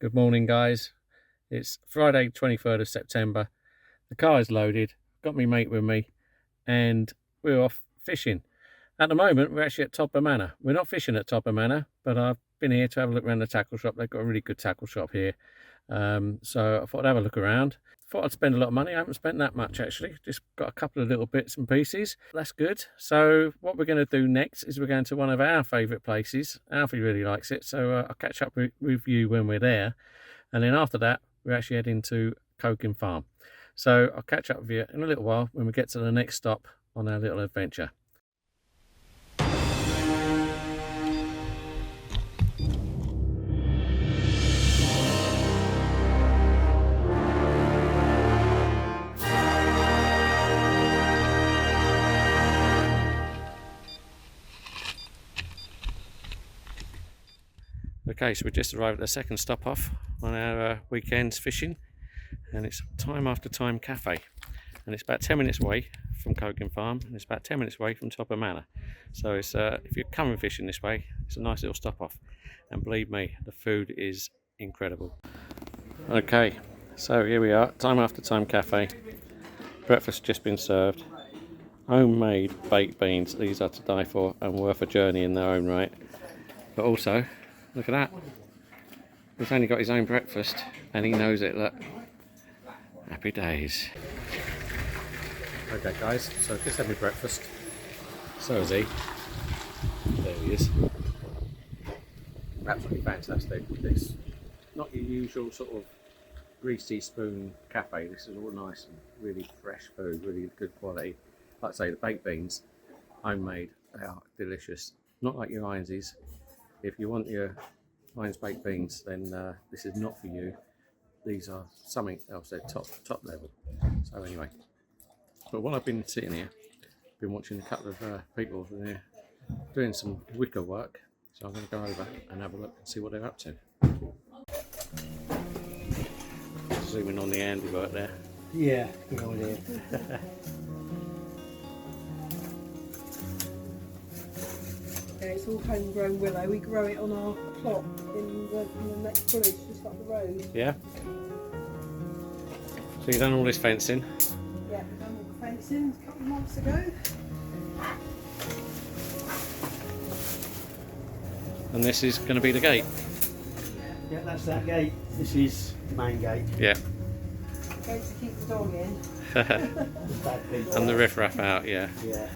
Good morning, guys. It's Friday 23rd of September. The car is loaded, got me mate with me, and we're off fishing. At the moment we're actually at Topper Manor. We're not fishing at Topper Manor, but I've been here to have a look around the tackle shop. They've got a really good tackle shop here, so I thought I'd have a look around. Thought I'd spend a lot of money. I haven't spent that much actually, just got a couple of little bits and pieces. That's good. So what we're going to do next is we're going to one of our favourite places. Alfie really likes it, so I'll catch up with you when we're there, and then after that we're actually heading to Coking Farm. So I'll catch up with you in a little while when we get to the next stop on our little adventure. Okay, so we just arrived at the second stop off on our weekends fishing, and it's Time After Time Cafe, and it's about 10 minutes away from Coking Farm, and it's about 10 minutes away from Topper Manor. So it's if you're coming fishing this way, it's a nice little stop off, and believe me, the food is incredible. Okay, so here we are, Time After Time Cafe. Breakfast just been served. Homemade baked beans. These are to die for and worth a journey in their own right. But also, look at that. He's only got his own breakfast and he knows it, look. Happy days. Okay guys, so just had my breakfast. So is he. There he is. Absolutely fantastic. It's not your usual sort of greasy spoon cafe. This is all nice and really fresh food, really good quality. Like I say, the baked beans, homemade, they are delicious. Not like your Ironsies. If you want your Heinz baked beans, then this is not for you. These are something else, they're top level. So anyway, but while I've been sitting here, I've been watching a couple of people from here doing some wicker work. So I'm going to go over and have a look and see what they're up to. Zooming on the handiwork there. Yeah, good idea. It's all homegrown willow. We grow it on our plot in the next village, just up the road. Yeah. So you've done all this fencing? Yeah, we've done all the fencing a couple of months ago. And this is going to be the gate? Yeah, that's that gate. This is the main gate. Yeah. Gate to keep the dog in. And the riffraff out, yeah. Yeah.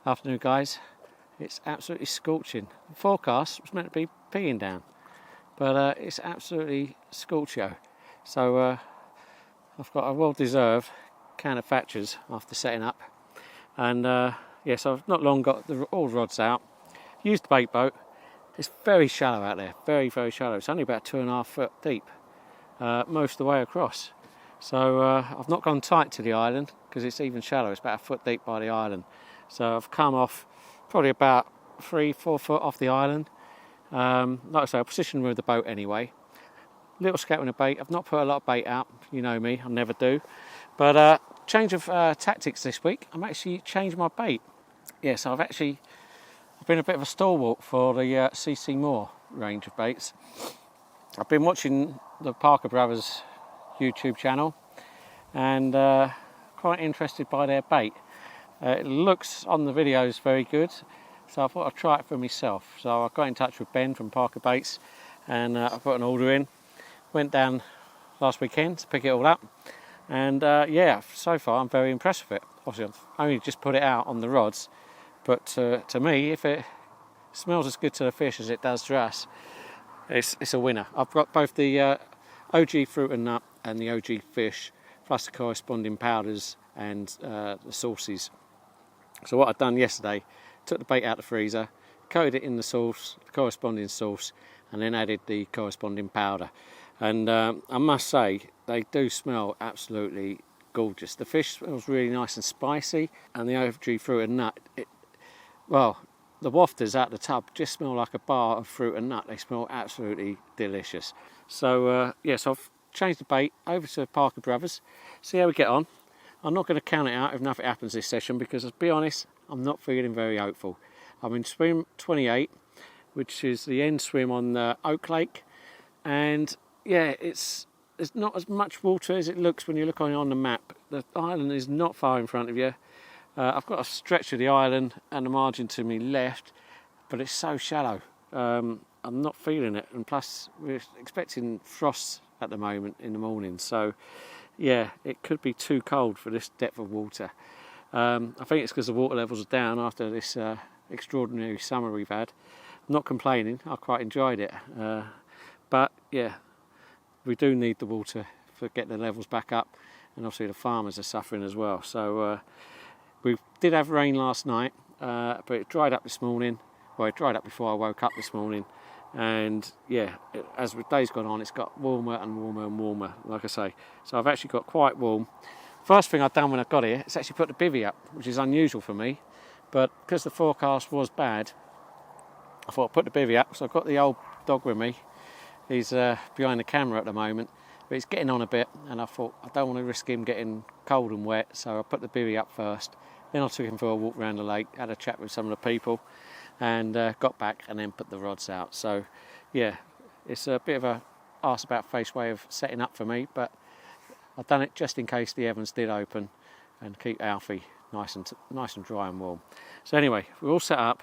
Afternoon guys, it's absolutely scorching. The forecast was meant to be peeing down, but it's absolutely scorchio. So I've got a well-deserved can of Thatchers after setting up, and yes, I've not long got all the rods out. Used the bait boat. It's very shallow out there, very shallow. It's only about 2.5 foot deep most of the way across. So I've not gone tight to the island because it's even shallow. It's about 1 foot deep by the island. So I've come off probably about 3-4 foot off the island. Like I say, I'll position with the boat anyway. Little scattering of bait. I've not put a lot of bait out. You know me, I never do. But change of tactics this week. I'm actually changed my bait. Yes, I've been a bit of a stalwart for the CC Moore range of baits. I've been watching the Parker Brothers YouTube channel and quite interested by their bait. It looks on the videos very good, so I thought I'd try it for myself. So I got in touch with Ben from Parker Baits and I put an order in. Went down last weekend to pick it all up, and yeah, so far I'm very impressed with it. Obviously I've only just put it out on the rods, but to me, if it smells as good to the fish as it does to us, it's a winner. I've got both the OG fruit and nut and the OG fish, plus the corresponding powders and the sauces. So what I'd done yesterday, took the bait out of the freezer, coated it in the sauce, the corresponding sauce, and then added the corresponding powder. And I must say, they do smell absolutely gorgeous. The fish smells really nice and spicy, and the OG fruit and nut, well, the wafters out the tub just smell like a bar of fruit and nut. They smell absolutely delicious. So yes, I've changed the bait over to Parker Brothers, see how we get on. I'm not going to count it out if nothing happens this session because, to be honest, I'm not feeling very hopeful. I'm in swim 28, which is the end swim on Oak Lake, and yeah, there's not as much water as it looks when you look on the map. The island is not far in front of you. I've got a stretch of the island and the margin to me left, but it's so shallow. I'm not feeling it, and plus we're expecting frost at the moment in the morning, so yeah, it could be too cold for this depth of water. I think it's because the water levels are down after this extraordinary summer we've had. I'm not complaining, I quite enjoyed it, but yeah, we do need the water to get the levels back up, and obviously the farmers are suffering as well. So we did have rain last night, but it dried up this morning. Well, it dried up before I woke up this morning, and yeah, as the day's gone on, it's got warmer and warmer and warmer, like I say. So I've actually got quite warm. First thing I've done when I got here is actually put the bivvy up, which is unusual for me, but because the forecast was bad, I thought I'd put the bivvy up. So I've got the old dog with me. He's behind the camera at the moment, but he's getting on a bit, and I thought I don't want to risk him getting cold and wet, so I put the bivvy up first. Then I took him for a walk around the lake, had a chat with some of the people, and got back and then put the rods out. So yeah, it's a bit of a arse about face way of setting up for me, but I've done it just in case the Evans did open and keep Alfie nice and dry and warm. So anyway, we're all set up.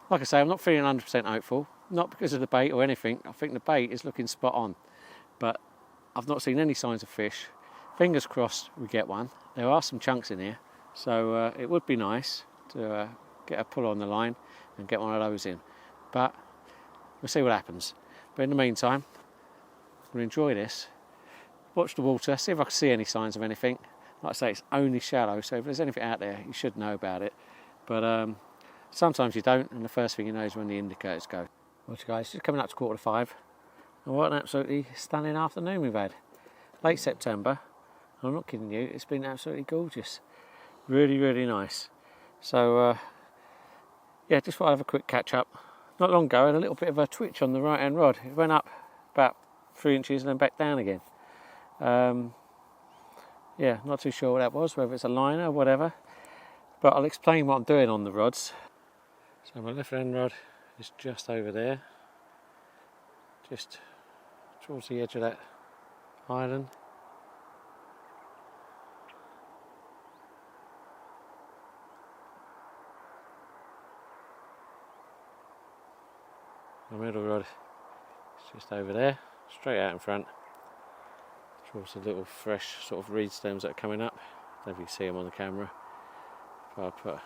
Like I say, I'm not feeling 100% hopeful, not because of the bait or anything. I think the bait is looking spot on, but I've not seen any signs of fish. Fingers crossed we get one. There are some chunks in here, so it would be nice to get a pull on the line and get one of those in, but we'll see what happens. But in the meantime, I'm going to enjoy this, watch the water, see if I can see any signs of anything. Like I say, it's only shallow, so if there's anything out there, you should know about it, but sometimes you don't, and the first thing you know is when the indicators go. Well, guys, just coming up to 4:45, and what an absolutely stunning afternoon we've had. Late September, and I'm not kidding you, it's been absolutely gorgeous. Really, really nice. So yeah, just thought I'd have a quick catch up. Not long ago I had a little bit of a twitch on the right hand rod. It went up about 3 inches and then back down again. Yeah, not too sure what that was, whether it's a liner or whatever, but I'll explain what I'm doing on the rods. So my left hand rod is just over there, just towards the edge of that island. The middle rod is just over there, straight out in front, towards the little fresh sort of reed stems that are coming up. I don't know if you can see them on the camera. If I put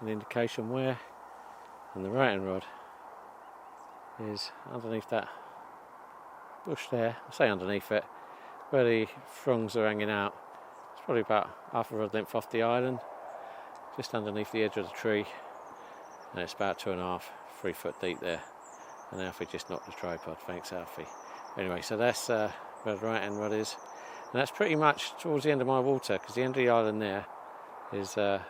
an indication where, and the right hand rod is underneath that bush there. I say underneath it, where the fronds are hanging out. It's probably about half a rod length off the island, just underneath the edge of the tree, and it's about 2.5, 3 foot deep there. And Alfie just knocked the tripod. Thanks, Alfie. Anyway, so that's where the right hand rod is, and that's pretty much towards the end of my water, because the end of the island there is the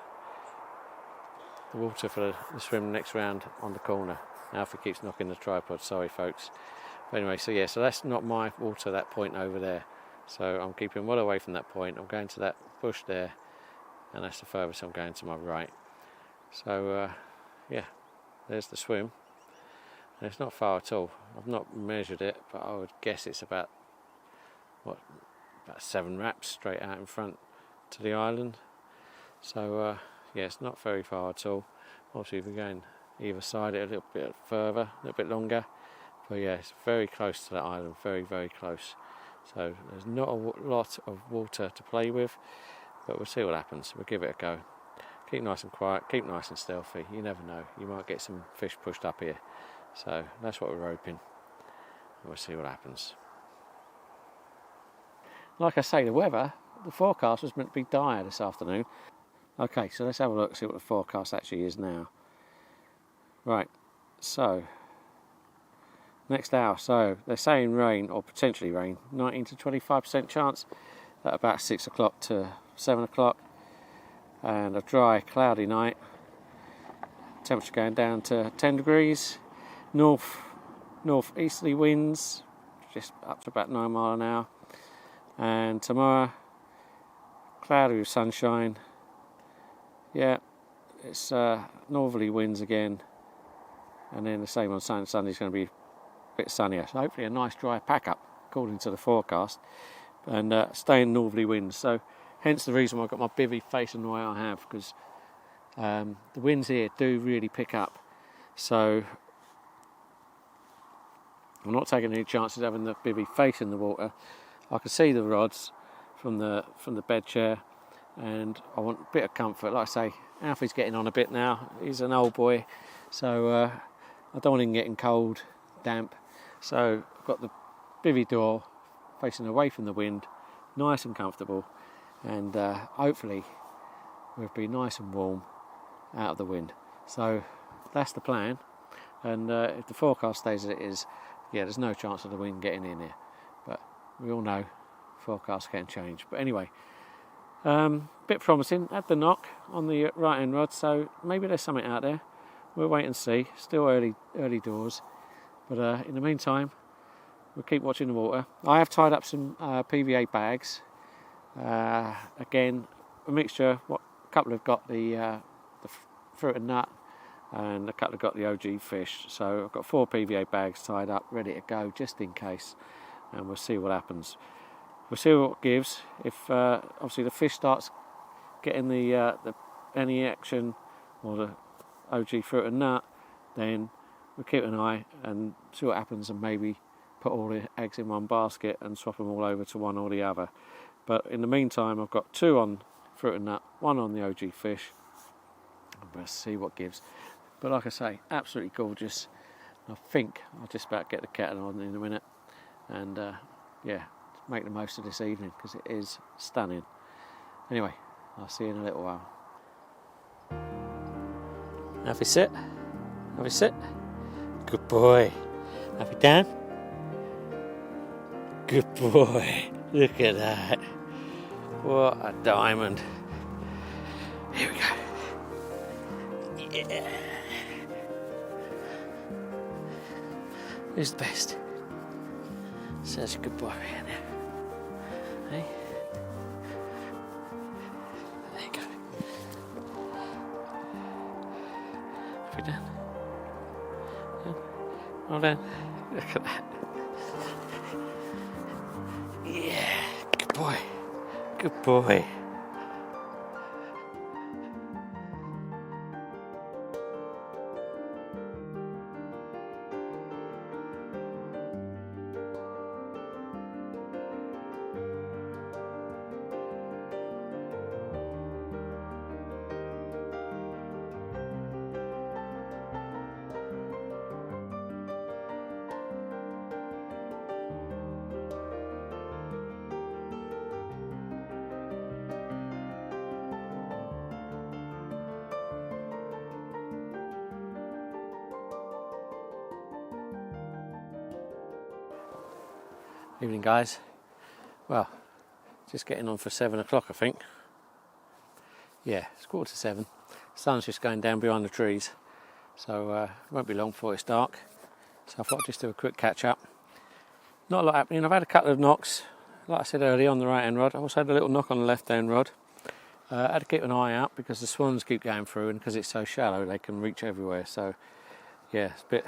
water for the swim next round on the corner. Alfie keeps knocking the tripod, sorry folks. But anyway, so yeah, so that's not my water, that point over there. So I'm keeping well away from that point. I'm going to that bush there, and that's the furthest I'm going to my right. So yeah, there's the swim. And it's not far at all. I've not measured it, but I would guess it's about 7 wraps straight out in front to the island. So yeah, it's not very far at all. Obviously we're going either side it a little bit further, a little bit longer, but yeah, it's very close to that island, very, very close. So there's not a lot of water to play with, but we'll see what happens. We'll give it a go. Keep nice and quiet, keep nice and stealthy. You never know, you might get some fish pushed up here. So that's what we're hoping, and we'll see what happens. Like I say, the weather, the forecast was meant to be dire this afternoon. Okay, so let's have a look, see what the forecast actually is now. Right, so next hour, so they're saying rain, or potentially rain, 19 to 25% chance at about 6 o'clock to 7 o'clock, and a dry, cloudy night. Temperature going down to 10 degrees. North-easterly winds, just up to about 9 miles an hour. And tomorrow, cloudy with sunshine. Yeah, it's northerly winds again, and then the same on Sunday. Sunday's going to be a bit sunnier, so hopefully a nice dry pack up according to the forecast, and staying northerly winds. So hence the reason why I've got my bivvy facing the way I have, because the winds here do really pick up. So I'm not taking any chances having the bivvy facing the water. I can see the rods from the bed chair, and I want a bit of comfort. Like I say, Alfie's getting on a bit now. He's an old boy, so I don't want him getting cold, damp. So I've got the bivvy door facing away from the wind, nice and comfortable, and hopefully we'll be nice and warm out of the wind. So that's the plan, and if the forecast stays as it is, yeah, there's no chance of the wind getting in here, but we all know forecasts can change. But anyway, bit promising. Had the knock on the right hand rod, so maybe there's something out there. We'll wait and see. Still early doors, but in the meantime, we'll keep watching the water. I have tied up some PVA bags. Again, a mixture. A couple have got the fruit and nut, and a couple have got the OG fish. So I've got 4 PVA bags tied up, ready to go, just in case. And we'll see what happens. We'll see what it gives. If obviously the fish starts getting any action, or the OG fruit and nut, then we'll keep an eye and see what happens, and maybe put all the eggs in one basket and swap them all over to one or the other. But in the meantime, I've got 2 on fruit and nut, 1 on the OG fish. We'll see what gives. But like I say, absolutely gorgeous. I think I'll just about get the kettle on in a minute, and yeah, make the most of this evening, because it is stunning. Anyway, I'll see you in a little while. Alfie, sit. Alfie, sit. Good boy. Alfie, down. Good boy. Look at that. What a diamond. Here we go. Yeah. Who's the best? Such a good boy right now. Hey? There you go. Have we done? Well done. Look at that. Yeah. Good boy. Good boy. Evening, guys. Well, just getting on for 7 o'clock, I think. Yeah, it's 6:45. Sun's just going down behind the trees, so it won't be long before it's dark. So I thought I'd just do a quick catch up. Not a lot happening. I've had a couple of knocks, like I said earlier, on the right hand rod. I also had a little knock on the left hand rod. I had to keep an eye out because the swans keep going through, and because it's so shallow they can reach everywhere. So yeah, it's a bit,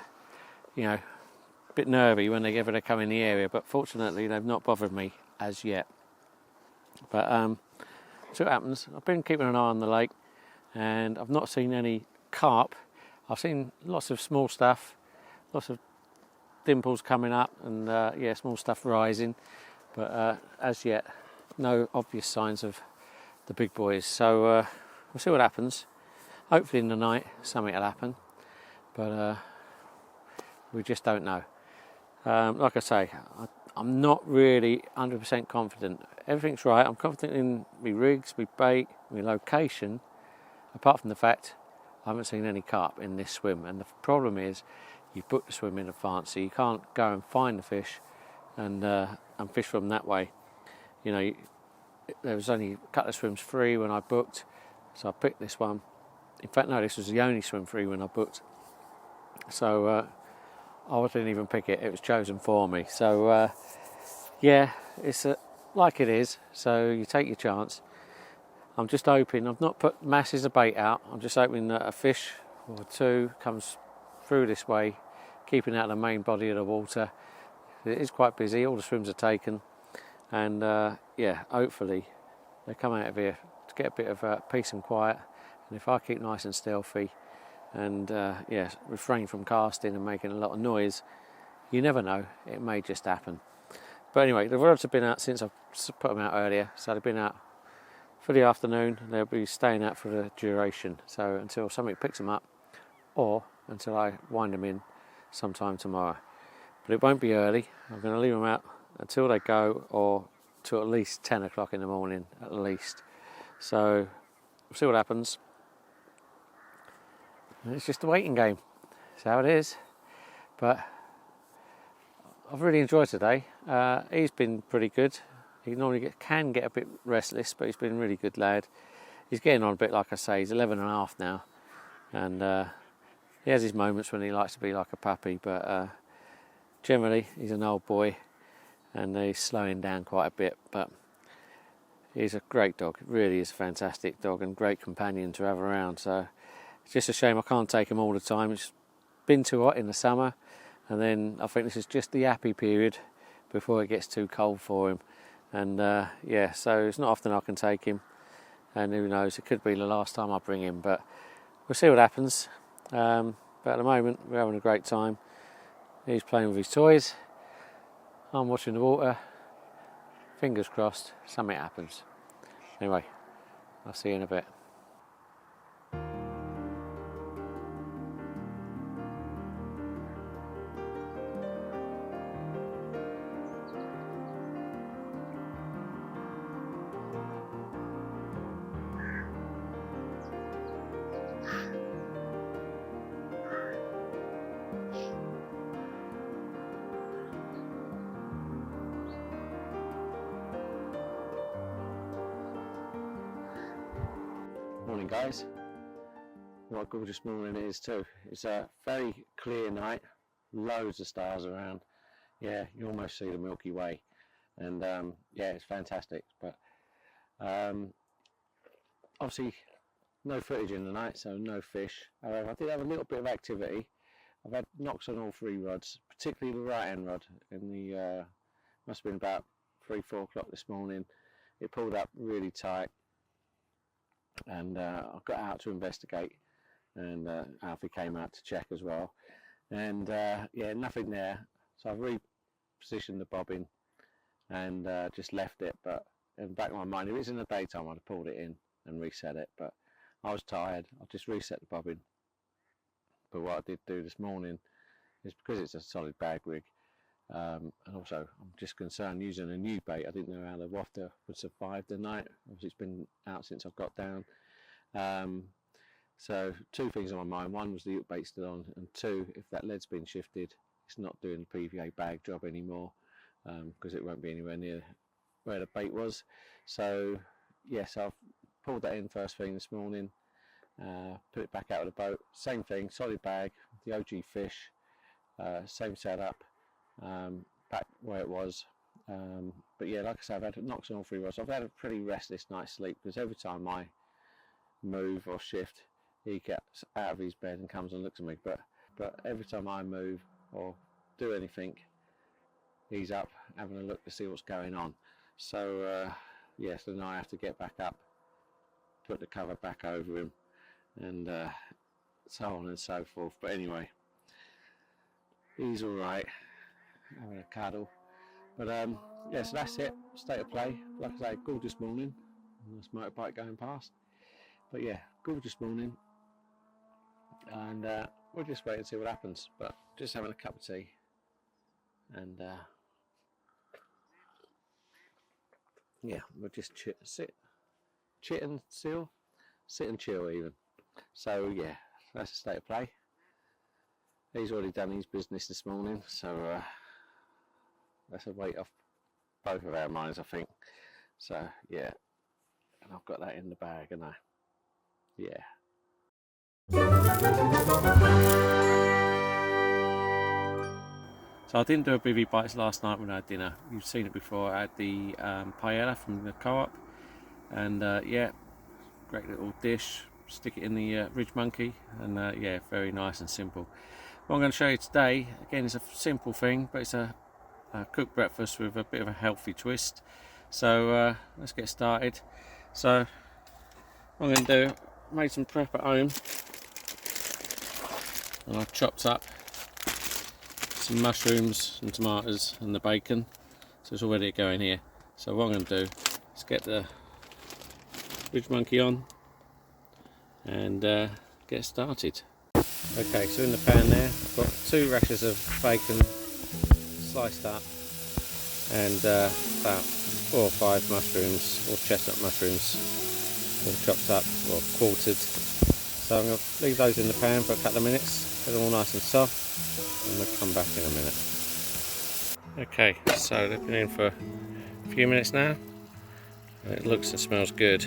bit nervy whenever they come in the area, but fortunately they've not bothered me as yet. But see what happens. I've been keeping an eye on the lake, and I've not seen any carp. I've seen lots of small stuff, lots of dimples coming up, and small stuff rising, but as yet no obvious signs of the big boys. So we'll see what happens. Hopefully in the night something will happen, but we just don't know. Like I say, I'm not really 100% confident. Everything's right. I'm confident in my rigs, my bait, my location, apart from the fact I haven't seen any carp in this swim. And the problem is, you've booked the swim in advance, so you can't go and find the fish and fish from that way. There was only a couple of swims free when I booked, so I picked this one. In fact, no, this was the only swim free when I booked. So I didn't even pick it, it was chosen for me. So yeah, it's like it is, so you take your chance. I'm just hoping, I've not put masses of bait out, I'm just hoping that a fish or two comes through this way, keeping out of the main body of the water. It is quite busy, all the swims are taken, and yeah, hopefully they come out of here to get a bit of peace and quiet. And if I keep nice and stealthy and yeah, refrain from casting and making a lot of noise, you never know, it may just happen. But anyway, the rods have been out since I put them out earlier, so they've been out for the afternoon. They'll be staying out for the duration, so until somebody picks them up or until I wind them in sometime tomorrow. But it won't be early. I'm going to leave them out until they go, or till at least 10 o'clock in the morning at least. So we'll see what happens. And it's just a waiting game. That's how it is. But I've really enjoyed today. He's been pretty good. He normally can get a bit restless, but he's been a really good lad. He's getting on a bit, like I say. He's 11 and a half now, and he has his moments when he likes to be like a puppy, but generally he's an old boy, and he's slowing down quite a bit. But he's a great dog. Really is a fantastic dog and great companion to have around. So it's just a shame I can't take him all the time. It's been too hot in the summer, and then I think this is just the happy period before it gets too cold for him. And yeah, so it's not often I can take him, and who knows, it could be the last time I bring him, but we'll see what happens. But at the moment we're having a great time. He's playing with his toys, I'm watching the water. Fingers crossed something happens. Anyway, I'll see you in a bit. Morning guys. What a gorgeous morning it is too. It's a very clear night, loads of stars around. Yeah, you almost see the Milky Way, and yeah, it's fantastic. But obviously no footage in the night, so no fish. However, I did have a little bit of activity. I've had knocks on all three rods, particularly the right hand rod. In the must have been about 3-4 o'clock this morning. It pulled up really tight, and I got out to investigate, and Alfie came out to check as well, and yeah, nothing there. So I've repositioned the bobbin and just left it. But in the back of my mind, if it's in the daytime, I'd have pulled it in and reset it, but I was tired. I just reset the bobbin. But what I did do this morning is, because it's a solid bag rig, and also I'm just concerned using a new bait. I didn't know how the wafter would survive the night. Obviously it's been out since I've got down. So two things on my mind. One was the hook bait still on, and two, if that lead's been shifted, it's not doing the PVA bag job anymore, because it won't be anywhere near where the bait was. So yes, I've pulled that in first thing this morning, put it back out of the boat. Same thing, solid bag, the OG fish, same setup, back where it was. But yeah, like I said, I've had knocks on all three rods. I've had a pretty restless night's sleep, because every time I move or shift, he gets out of his bed and comes and looks at me. But every time I move or do anything, he's up having a look to see what's going on. So yes, then I have to get back up, put the cover back over him, and so on and so forth. But anyway, he's all right, having a cuddle. But yeah, so that's it. State of play. Like I say, gorgeous morning. Nice motorbike going past. But yeah, gorgeous morning. And we'll just wait and see what happens. But just having a cup of tea. And yeah, we'll just sit and chill even. So yeah, that's the state of play. He's already done his business this morning, so that's a weight off both of our minds, I think. So yeah, and I've got that in the bag, and yeah. So I didn't do a Bivvy Bites last night when I had dinner. You've seen it before. I had the paella from the Co-op, and yeah, great little dish. Stick it in the ridge monkey, and yeah, very nice and simple. What I'm going to show you today, again, is a simple thing, but it's a cooked breakfast with a bit of a healthy twist. So let's get started. So what I'm going to do, made some prep at home, and I've chopped up some mushrooms and tomatoes and the bacon, so it's all ready to go in here. So what I'm going to do is get the ridge monkey on and get started. Okay, so in the pan there I've got 2 rashers of bacon sliced up, and about 4 or 5 mushrooms, or chestnut mushrooms, all chopped up or quartered. So I'm going to leave those in the pan for a couple of minutes, get them all nice and soft, and we'll come back in a minute. Okay, so they've been in for a few minutes now. It looks and smells good.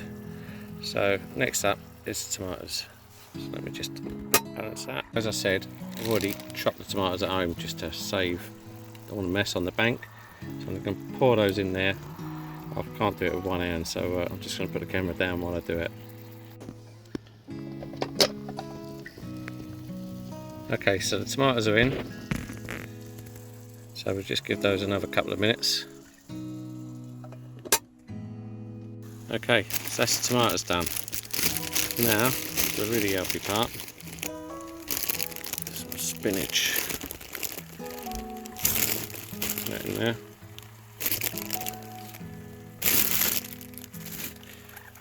So next up is the tomatoes. So let me just balance that. As I said, I've already chopped the tomatoes at home just to save, don't want to mess on the bank. So I'm going to pour those in there. I can't do it with one hand, so I'm just going to put the camera down while I do it. Okay, so the tomatoes are in. So we'll just give those another couple of minutes. Okay, so that's the tomatoes done. Now, the really healthy part, some spinach. Put that in there.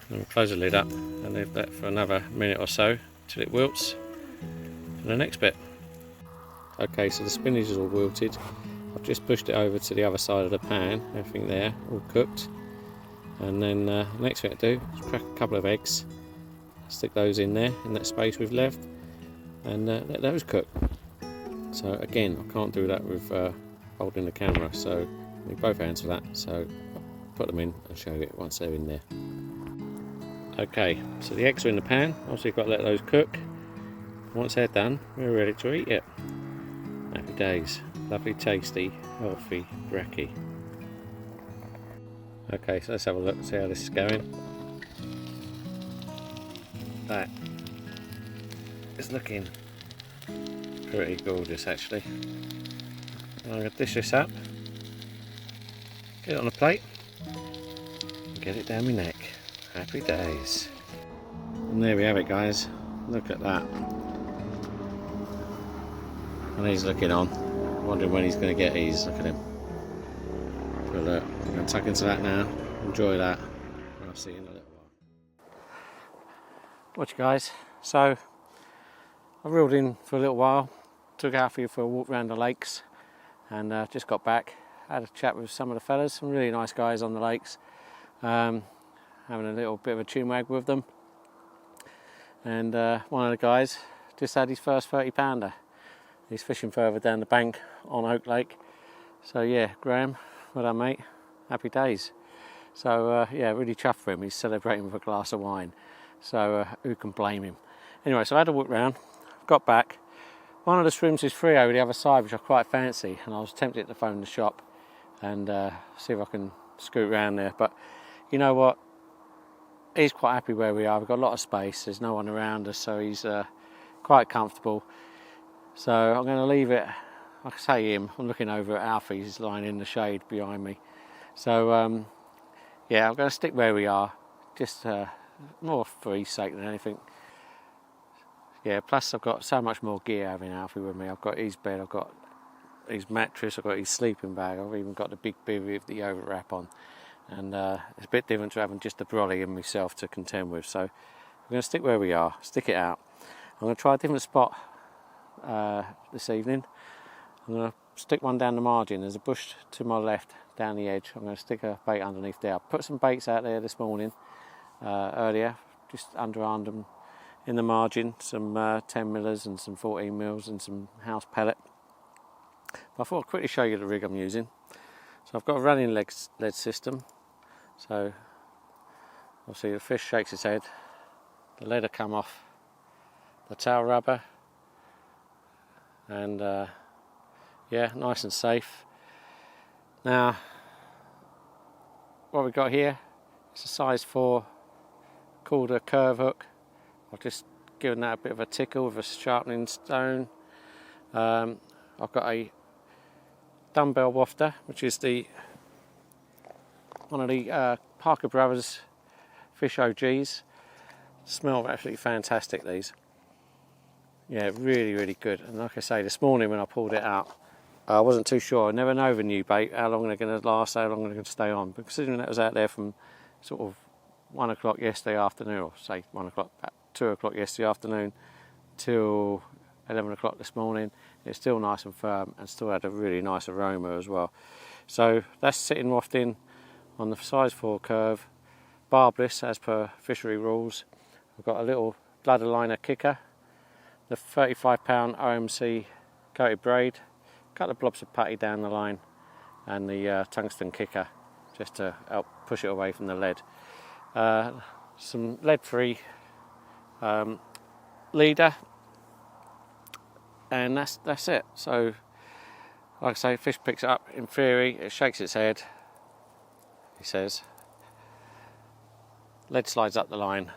And we'll close the lid up and leave that for another minute or so till it wilts for the next bit. Okay, so the spinach is all wilted. I've just pushed it over to the other side of the pan, everything there, all cooked. And then the next thing to do is crack a couple of eggs, stick those in there, in that space we've left, and let those cook. So again, I can't do that with holding the camera, so I need both hands for that. So I'll put them in and show you once they're in there. Okay, so the eggs are in the pan, obviously you've got to let those cook. Once they're done, we're ready to eat it. Happy days, lovely, tasty, healthy brekkie. Okay, so let's have a look, see how this is going. That is looking pretty gorgeous actually. I'm going to dish this up, get it on a plate, and get it down my neck. Happy days. And there we have it, guys. Look at that. And he's looking on, wondering when he's going to get these. Look at him. But look, I'm going to tuck into that now, enjoy that, and I'll see you in a little while. Watch, guys. So I reeled in for a little while, took Alfie for a walk around the lakes, and just got back. Had a chat with some of the fellas, some really nice guys on the lakes, having a little bit of a chinwag with them. And one of the guys just had his first 30-pounder. He's fishing further down the bank on Oak Lake. So yeah, Graham, well done, mate. Happy days. So yeah, really chuffed for him. He's celebrating with a glass of wine. So who can blame him? Anyway, so I had a walk round, got back. One of the swims is free over the other side, which I quite fancy, and I was tempted to phone the shop and see if I can scoot around there. But you know what? He's quite happy where we are. We've got a lot of space. There's no one around us, so he's quite comfortable. So I'm going to leave it. Like I say, him. I'm looking over at Alfie. He's lying in the shade behind me. So yeah, I'm going to stick where we are, just more for his sake than anything. Yeah. Plus, I've got so much more gear having Alfie with me. I've got his bed. I've got his mattress. I've got his sleeping bag. I've even got the big bivvy with the overwrap on. And it's a bit different to having just a brolly and myself to contend with. So we're going to stick where we are. Stick it out. I'm going to try a different spot this evening. I'm going to stick one down the margin. There's a bush to my left down the edge. I'm going to stick a bait underneath there. I put some baits out there this morning earlier, just underarmed them in the margin, some 10 millers and some 14 mils and some house pellet. But I thought I'd quickly show you the rig I'm using. So I've got a running lead system. So obviously the fish shakes its head, the lead will come off the tail rubber, and yeah, nice and safe. Now what we've got here is a size 4 called a curve hook. I've just given that a bit of a tickle with a sharpening stone. I've got a dumbbell wafter, which is one of the Parker Brothers fish OGs. Smell absolutely fantastic, these. Yeah, really, really good. And like I say, this morning when I pulled it out, I wasn't too sure. I never know with new bait how long they're going to last, how long they're going to stay on. But considering that was out there from sort of 1 o'clock yesterday afternoon, or say 1 o'clock, 2 o'clock yesterday afternoon, till 11 o'clock this morning, it's still nice and firm and still had a really nice aroma as well. So that's sitting wafting on the size 4 curve, barbless as per fishery rules. I've got a little bladder liner kicker, the 35-pound OMC coated braid, a couple of blobs of putty down the line, and the tungsten kicker just to help push it away from the lead. Some lead-free leader, and that's it. So, like I say, fish picks it up. In theory, it shakes its head. He says, lead slides up the line,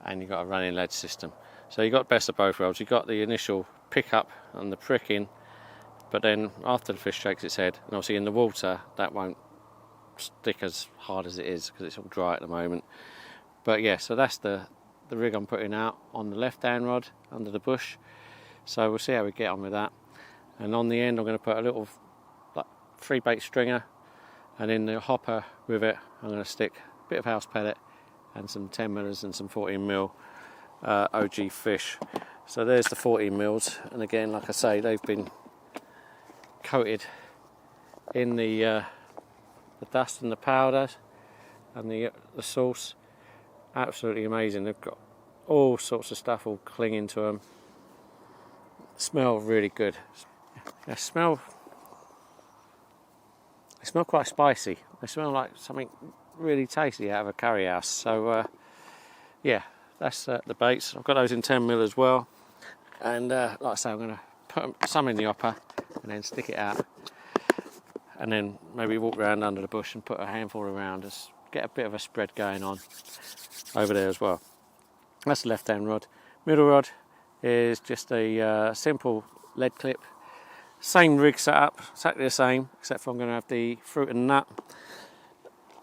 and you've got a running lead system. So you've got best of both worlds. You've got the initial pick up and the pricking, but then after the fish shakes its head, and obviously in the water that won't stick as hard as it is because it's all dry at the moment. But yeah, so that's the rig I'm putting out on the left hand rod under the bush. So we'll see how we get on with that. And on the end I'm going to put a little like free bait stringer, and in the hopper with it I'm going to stick a bit of house pellet and some 10 millers and some 14mm OG fish. So there's the 14 mils, and again, like I say, they've been coated in the dust and the powder and the sauce. Absolutely amazing. They've got all sorts of stuff all clinging to them. Smell really good. They smell quite spicy. They smell like something really tasty out of a curry house. So yeah, that's the baits. I've got those in 10mm as well, and like I say, I'm going to put some in the hopper and then stick it out, and then maybe walk around under the bush and put a handful around us, get a bit of a spread going on over there as well. That's the left hand rod. Middle rod is just a simple lead clip, same rig setup, exactly the same, except for I'm going to have the fruit and nut,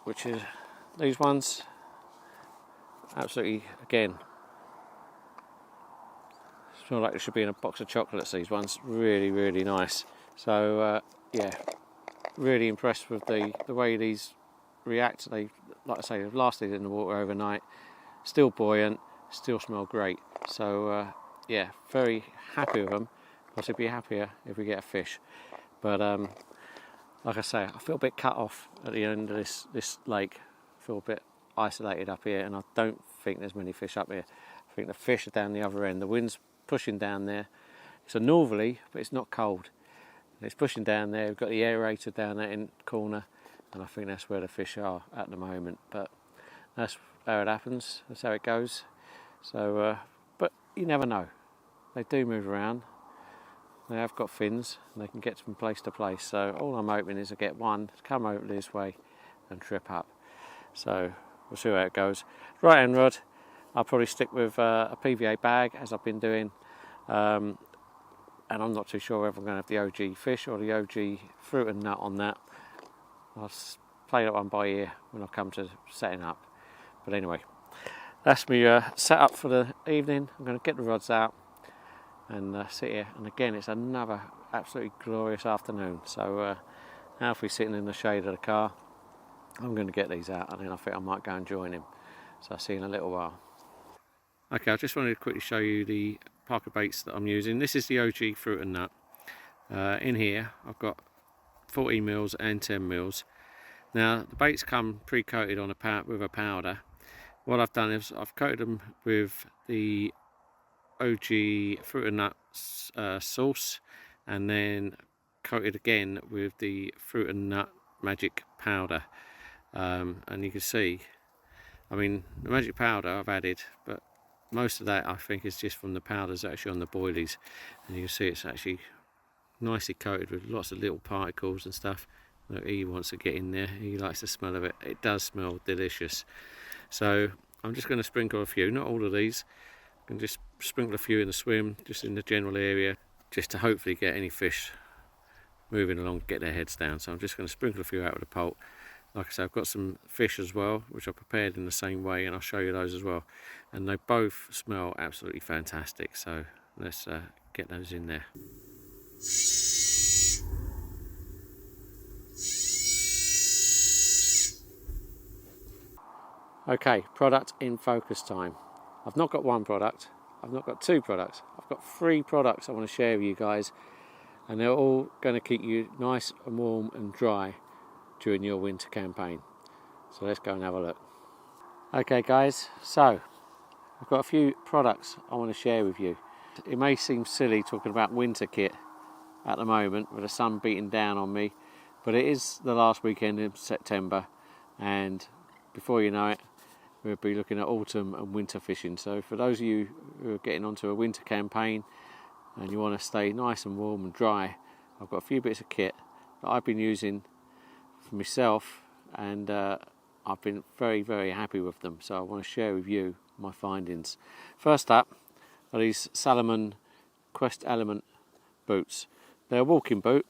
which is these ones. Absolutely, again, smell like they should be in a box of chocolates. These ones, really, really nice. So yeah, really impressed with the way these react. They, like I say, they've lasted in the water overnight, still buoyant, still smell great. So yeah, very happy with them. I'd be happier if we get a fish, but like I say, I feel a bit cut off at the end of this lake. I feel a bit isolated up here, and I don't think there's many fish up here. I think the fish are down the other end. The wind's pushing down there. It's a northerly, but it's not cold. It's pushing down there. We've got the aerator down there in the corner, and I think that's where the fish are at the moment. But that's how it happens. That's how it goes. So, but you never know. They do move around. They have got fins, and they can get from place to place. So all I'm hoping is to get one to come over this way and trip up. So we'll see how it goes. Right hand rod, I'll probably stick with a PVA bag, as I've been doing. And I'm not too sure whether I'm going to have the OG fish or the OG fruit and nut on that. I'll play that one by ear when I come to setting up. But anyway, that's me set up for the evening. I'm going to get the rods out and sit here. And again, it's another absolutely glorious afternoon. So Alfie's sitting in the shade of the car. I'm going to get these out, and then I think I might go and join him. So I'll see you in a little while. Okay, I just wanted to quickly show you the Parker baits that I'm using. This is the OG fruit and nut. In here I've got 14 mils and 10 mils. Now the baits come pre-coated on with a powder. What I've done is I've coated them with the OG fruit and nut sauce, and then coated again with the fruit and nut magic powder. And you can see, I mean, the magic powder I've added, but most of that I think is just from the powders actually on the boilies, and you can see it's actually nicely coated with lots of little particles and stuff. Look, he wants to get in there, he likes the smell of it. It does smell delicious. So I'm just going to sprinkle a few, not all of these. I can just sprinkle a few in the swim, just in the general area, just to hopefully get any fish moving along, get their heads down. So I'm just going to sprinkle a few out with the pult. Like I said, I've got some fish as well, which I prepared in the same way, and I'll show you those as well. And they both smell absolutely fantastic, so let's get those in there. Okay, product in focus time. I've not got one product, I've not got two products, I've got 3 products I want to share with you guys, and they're all going to keep you nice and warm and dry during your winter campaign. So let's go and have a look. Okay guys, so I've got a few products I want to share with you. It may seem silly talking about winter kit at the moment with the sun beating down on me, but it is the last weekend in September, and before you know it, we'll be looking at autumn and winter fishing. So for those of you who are getting onto a winter campaign and you want to stay nice and warm and dry, I've got a few bits of kit that I've been using for myself, and I've been very happy with them, so I want to share with you my findings. First up are these Salomon Quest Element boots. They're a walking boot,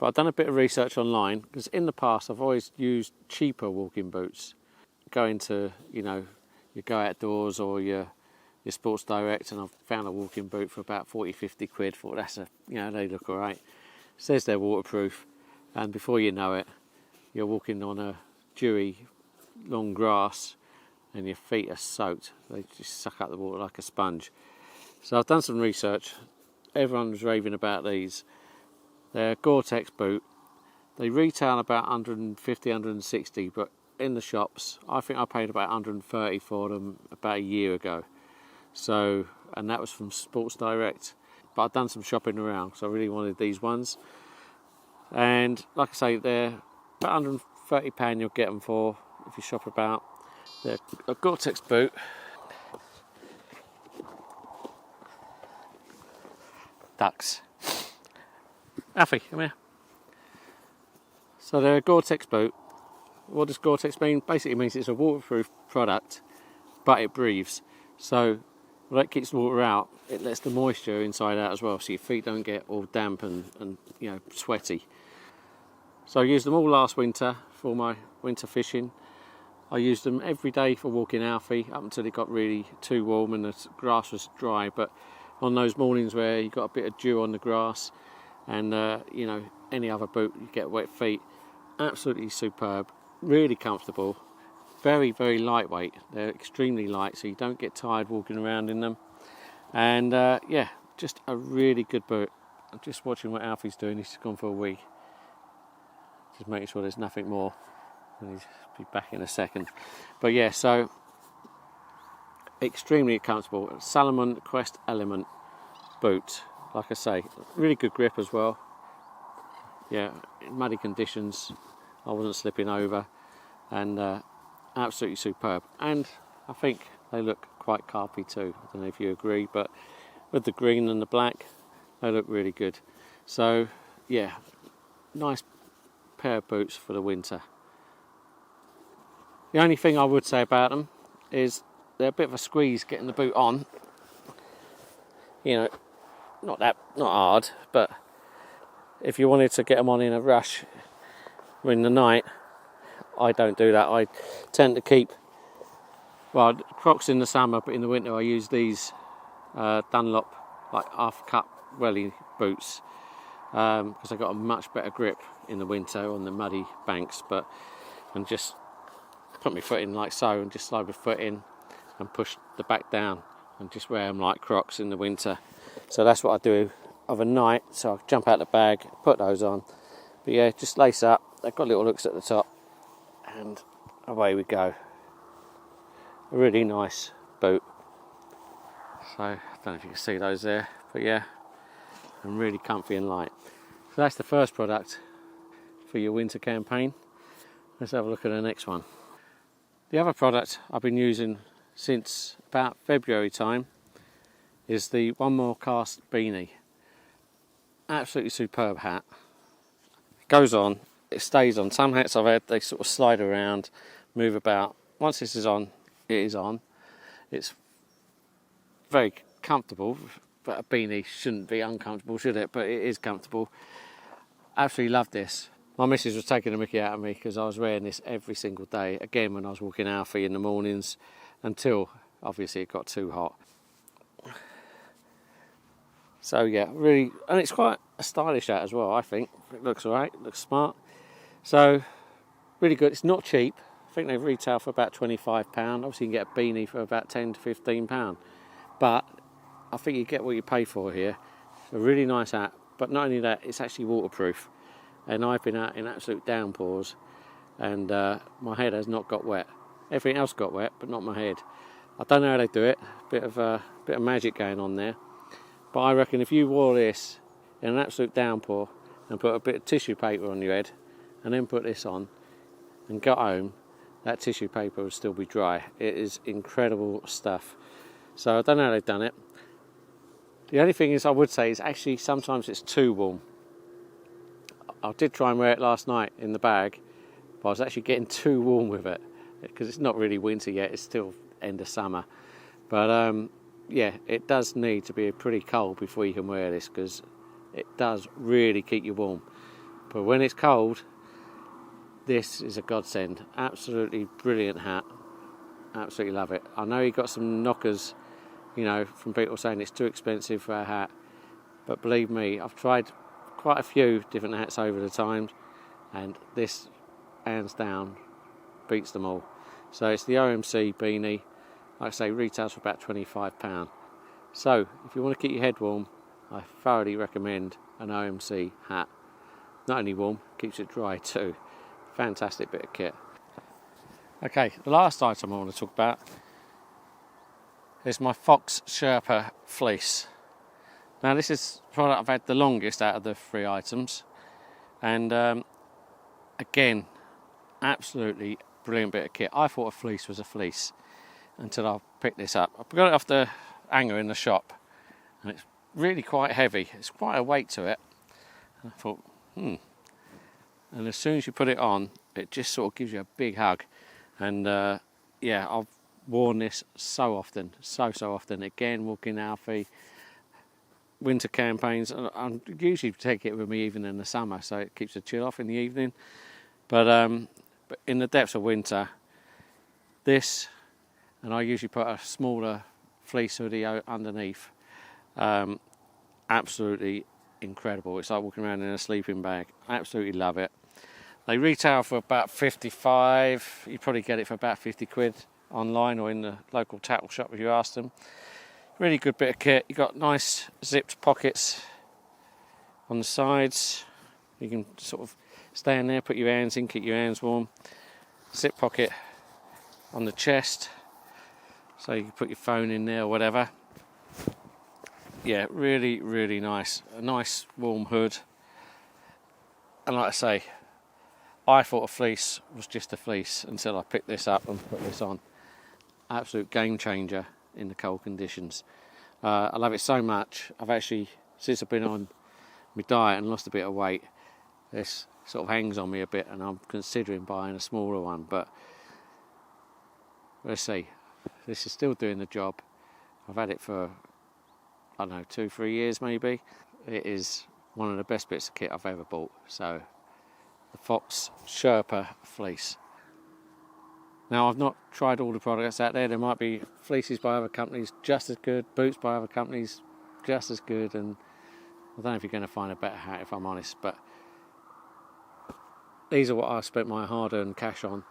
but I've done a bit of research online, because in the past I've always used cheaper walking boots. Going to, you know, your Go Outdoors or your Sports Direct, and I've found a walking boot for about 40-50 quid. Thought that's they look alright. Says they're waterproof, and before you know it, you're walking on a dewy long grass and your feet are soaked. They just suck up the water like a sponge. So I've done some research. Everyone's raving about these. They're a Gore-Tex boot. They retail about 150, 160, but in the shops, I think I paid about 130 for them about a year ago. So, and that was from Sports Direct. But I've done some shopping around, so I really wanted these ones. And like I say, they're about £130 you'll get them for if you shop about. They're a Gore-Tex boot. Ducks. Alfie, come here. So they're a Gore-Tex boot. What does Gore-Tex mean? Basically means it's a waterproof product, but it breathes. So when it keeps the water out, it lets the moisture inside out as well, so your feet don't get all damp and sweaty. So I used them all last winter for my winter fishing. I used them every day for walking Alfie up until it got really too warm and the grass was dry. But on those mornings where you got a bit of dew on the grass and any other boot, you get wet feet, absolutely superb. Really comfortable, very lightweight. They're extremely light, so you don't get tired walking around in them. And just a really good boot. I'm just watching what Alfie's doing. He's gone for a wee, just making sure there's nothing more, and he'll be back in a second. But yeah, so extremely comfortable. Salomon Quest Element boot, like I say, really good grip as well. Yeah, in muddy conditions I wasn't slipping over, and absolutely superb. And I think they look quite carpy too. I don't know if you agree, but with the green and the black, they look really good. So yeah, nice pair of boots for the winter. The only thing I would say about them is they're a bit of a squeeze getting the boot on. Not hard, but if you wanted to get them on in a rush in the night, I don't do that. I tend to keep, Crocs in the summer, but in the winter I use these Dunlop like half cup welly boots, because they've got a much better grip in the winter on the muddy banks. And just put my foot in like so, and just slide my foot in and push the back down, and just wear them like Crocs in the winter. So that's what I do of a night. So I jump out the bag, put those on. But yeah, just lace up. They've got little hooks at the top, and away we go. A really nice boot. So I don't know if you can see those there, but yeah, and really comfy and light. So that's the first product for your winter campaign. Let's have a look at the next one. The other product I've been using since about February time is the One More Cast Beanie. Absolutely superb hat. It goes on, it stays on. Some hats I've had, they sort of slide around, move about. Once this is on, it is on. It's very comfortable, but a beanie shouldn't be uncomfortable, should it? But it is comfortable. Absolutely love this. My missus was taking the mickey out of me because I was wearing this every single day, again when I was walking Alfie in the mornings, until obviously it got too hot. So yeah, really, and it's quite a stylish hat as well, I think. It looks alright, looks smart. So, really good. It's not cheap. I think they retail for about £25. Obviously you can get a beanie for about £10 to £15. But I think you get what you pay for here. A really nice hat, but not only that, it's actually waterproof. And I've been out in absolute downpours, and my head has not got wet. Everything else got wet, but not my head. I don't know how they do it. Bit of magic going on there. But I reckon if you wore this in an absolute downpour and put a bit of tissue paper on your head, and then put this on and got home, that tissue paper would still be dry. It is incredible stuff. So I don't know how they've done it. The only thing is, I would say, is actually sometimes it's too warm. I did try and wear it last night in the bag, but I was actually getting too warm with it because it's not really winter yet, it's still end of summer. But yeah, it does need to be pretty cold before you can wear this, because it does really keep you warm. But when it's cold, this is a godsend. Absolutely brilliant hat. Absolutely love it. I know you got some knockers, you know, from people saying it's too expensive for a hat, but believe me, I've tried quite a few different hats over the times, and this, hands down, beats them all. So it's the OMC Beanie. Like I say, retails for about £25. So if you want to keep your head warm, I thoroughly recommend an OMC hat. Not only warm, keeps it dry too. Fantastic bit of kit. Okay, the last item I want to talk about is my Fox Sherpa fleece. Now this is the product I've had the longest out of the 3 items, and again, absolutely brilliant bit of kit. I thought a fleece was a fleece until I picked this up. I got it off the hanger in the shop, and it's really quite heavy. It's quite a weight to it. And I thought, and as soon as you put it on, it just sort of gives you a big hug. And yeah, I've worn this so often, so often. Again, walking Alfie, winter campaigns, and I usually take it with me even in the summer, so it keeps the chill off in the evening. But in the depths of winter, this, and I usually put a smaller fleece hoodie underneath. Absolutely incredible. It's like walking around in a sleeping bag. I absolutely love it. They retail for about 55. You probably get it for about 50 quid online or in the local tackle shop if you ask them. Really good bit of kit. You've got nice zipped pockets on the sides. You can sort of stand there, put your hands in, keep your hands warm. Zip pocket on the chest, so you can put your phone in there or whatever. Yeah, really nice. A nice warm hood. And like I say, I thought a fleece was just a fleece until I picked this up and put this on. Absolute game changer in the cold conditions. I love it so much. I've actually, since I've been on my diet and lost a bit of weight, this sort of hangs on me a bit, and I'm considering buying a smaller one, but let's see. This is still doing the job. I've had it for, I don't know, 2-3 years maybe. It is one of the best bits of kit I've ever bought. So the Fox Sherpa fleece. Now, I've not tried all the products out there. There might be fleeces by other companies just as good, boots by other companies just as good, and I don't know if you're going to find a better hat, if I'm honest, but these are what I've spent my hard-earned cash on,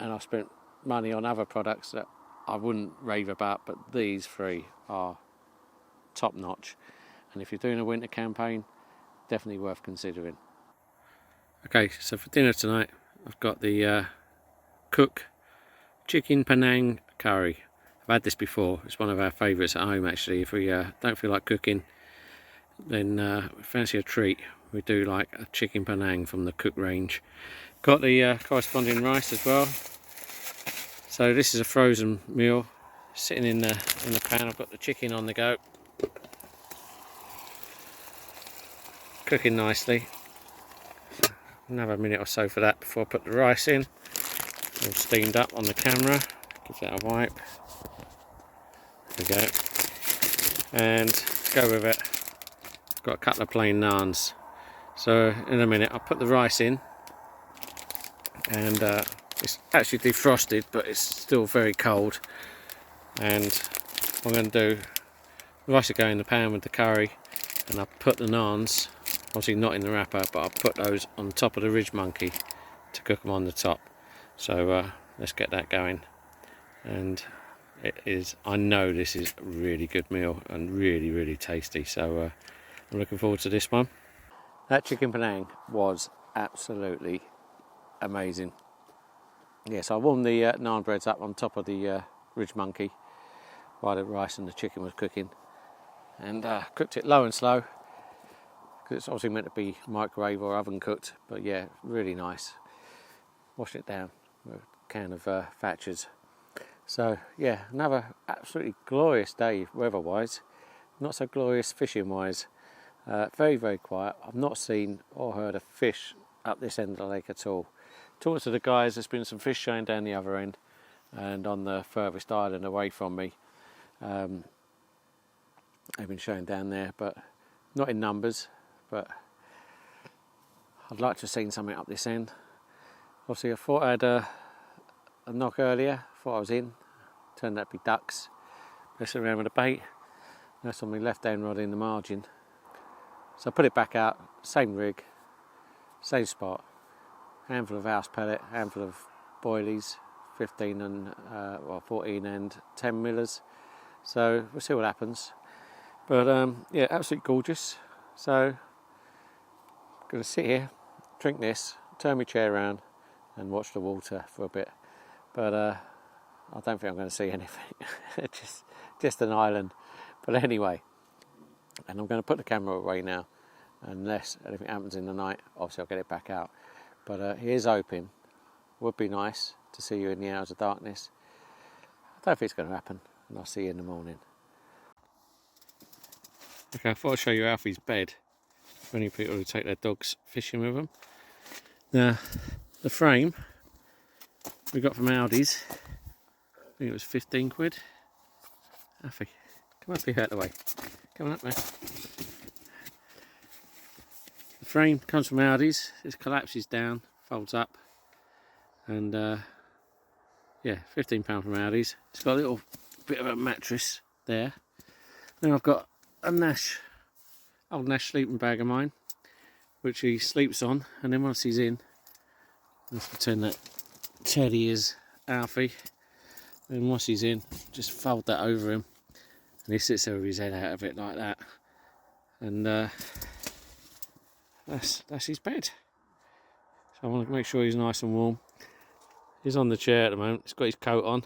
and I've spent money on other products that I wouldn't rave about, but these 3 are top-notch, and if you're doing a winter campaign, definitely worth considering. Okay, so for dinner tonight, I've got the Cook chicken Penang curry. I've had this before. It's one of our favourites at home actually. If we don't feel like cooking, then fancy a treat, we do like a chicken Penang from the Cook range. Got the corresponding rice as well. So this is a frozen meal sitting in the pan. I've got the chicken on the go, cooking nicely. Another minute or so for that before I put the rice in. All steamed up on the camera. Give that a wipe. There we go. And go with it. Got a couple of plain naans. So in a minute I'll put the rice in, and it's actually defrosted, but it's still very cold. And what I'm going to do, the rice will go in the pan with the curry, and I'll put the naans, obviously not in the wrapper, but I'll put those on top of the ridge monkey to cook them on the top. So let's get that going. And it is, I know this is a really good meal and really tasty, so I'm looking forward to this one. That chicken Penang was absolutely amazing. Yes, I warmed the naan breads up on top of the ridge monkey while the rice and the chicken was cooking, and cooked it low and slow, because it's obviously meant to be microwave or oven cooked, but yeah, really nice. Washed it down with a can of Thatcher's. So yeah, another absolutely glorious day weather-wise, not so glorious fishing-wise. Very quiet. I've not seen or heard a fish up this end of the lake at all. Talking to the guys, there's been some fish showing down the other end and on the furthest island away from me. They've been showing down there, but not in numbers. But I'd like to have seen something up this end. Obviously I thought I had a knock earlier, thought I was in. Turned out to be ducks. Messing around with the bait. That's on my left hand rod in the margin. So I put it back out, same rig, same spot. Handful of house pellet, handful of boilies, 15 and 14 and 10 millers. So we'll see what happens. But yeah, absolutely gorgeous. So I'm going to sit here, drink this, turn my chair around and watch the water for a bit. But I don't think I'm going to see anything. just an island. But anyway, and I'm going to put the camera away now, unless anything happens in the night. Obviously I'll get it back out. But it is open. Would be nice to see you in the hours of darkness. I don't think it's going to happen, and I'll see you in the morning. Okay, I thought I'd show you Alfie's bed for any people who take their dogs fishing with them. Now, the frame we got from Aldi's, I think it was 15 quid. Alfie, come up here out of the way. Come on up there. The frame comes from Aldi's. It collapses down, folds up, and yeah, £15 from Aldi's. It's got a little bit of a mattress there. Then I've got a old Nash sleeping bag of mine, which he sleeps on, and then once he's in, let's pretend that Teddy is Alfie. Then once he's in, just fold that over him, and he sits there with his head out of it like that. And that's his bed. So I want to make sure he's nice and warm. He's on the chair at the moment. He's got his coat on.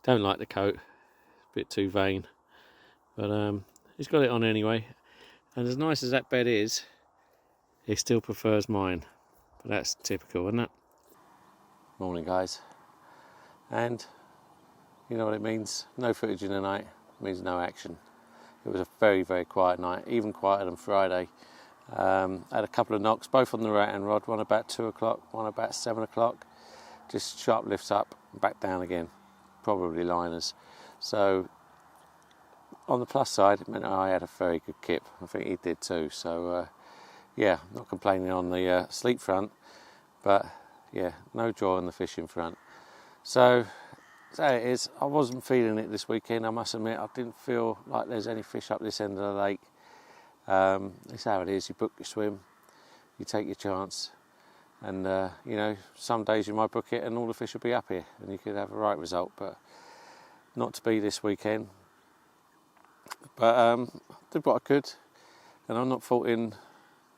Don't like the coat. It's a bit too vain. But he's got it on anyway. And as nice as that bed is, he still prefers mine. But that's typical, isn't it? Morning, guys. And you know what it means? No footage in the night. It means no action. It was a very quiet night, even quieter than Friday. Had a couple of knocks, both on the right hand rod, one about 2 o'clock, one about 7 o'clock. Just sharp lifts up, back down again, probably liners. So on the plus side, it meant I had a very good kip. I think he did too. So yeah, not complaining on the sleep front, but yeah, no joy on the fishing front. So it is. I wasn't feeling it this weekend, I must admit. I didn't feel like there's any fish up this end of the lake. It's how it is. You book your swim, you take your chance, and you know, some days you might book it and all the fish will be up here and you could have a right result, but not to be this weekend. But I did what I could, and I'm not faulting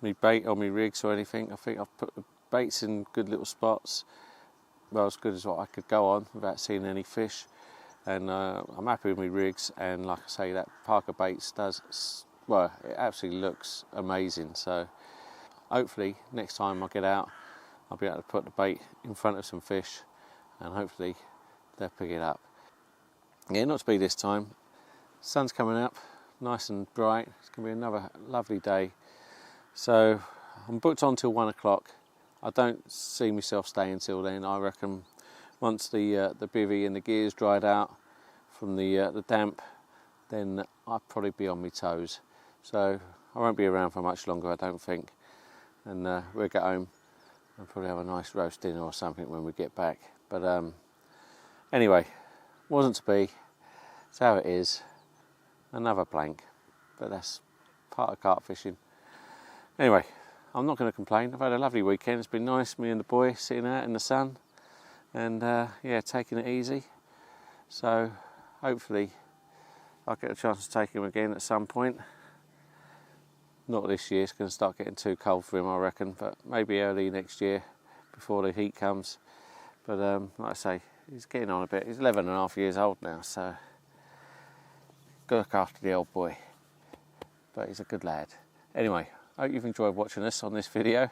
me bait or me rigs or anything. I think I've put the baits in good little spots, well, as good as what I could go on without seeing any fish. And I'm happy with my rigs, and like I say, that Parker Baits does, well, it absolutely looks amazing. So hopefully next time I get out, I'll be able to put the bait in front of some fish, and hopefully they'll pick it up. Yeah, not to be this time. Sun's coming up, nice and bright. It's going to be another lovely day. So I'm booked on till 1 o'clock. I don't see myself staying till then. I reckon once the bivvy and the gears dried out from the damp, then I'll probably be on my toes. So I won't be around for much longer, I don't think. And we'll get home and probably have a nice roast dinner or something when we get back. But anyway, wasn't to be. It's how it is. Another blank, but that's part of carp fishing. Anyway, I'm not going to complain. I've had a lovely weekend. It's been nice, me and the boy sitting out in the sun and yeah, taking it easy. So hopefully I'll get a chance to take him again at some point. Not this year, it's going to start getting too cold for him, I reckon, but maybe early next year before the heat comes. But like I say, he's getting on a bit. He's 11 and a half years old now, so got to look after the old boy. But he's a good lad. Anyway, I hope you've enjoyed watching us on this video,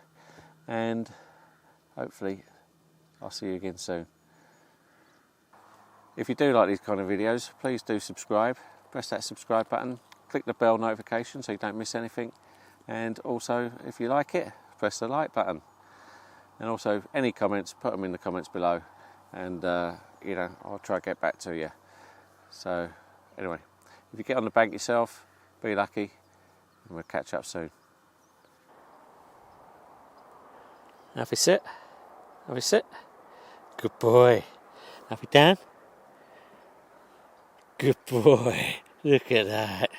and hopefully I'll see you again soon. If you do like these kind of videos, please do subscribe. Press that subscribe button, click the bell notification so you don't miss anything. And also, if you like it, press the like button. And also, any comments, put them in the comments below, and you know, I'll try to get back to you. So anyway, if you get on the bank yourself, be lucky, and we'll catch up soon. Alfie, sit. Alfie, sit. Good boy. Alfie, down. Good boy. Look at that.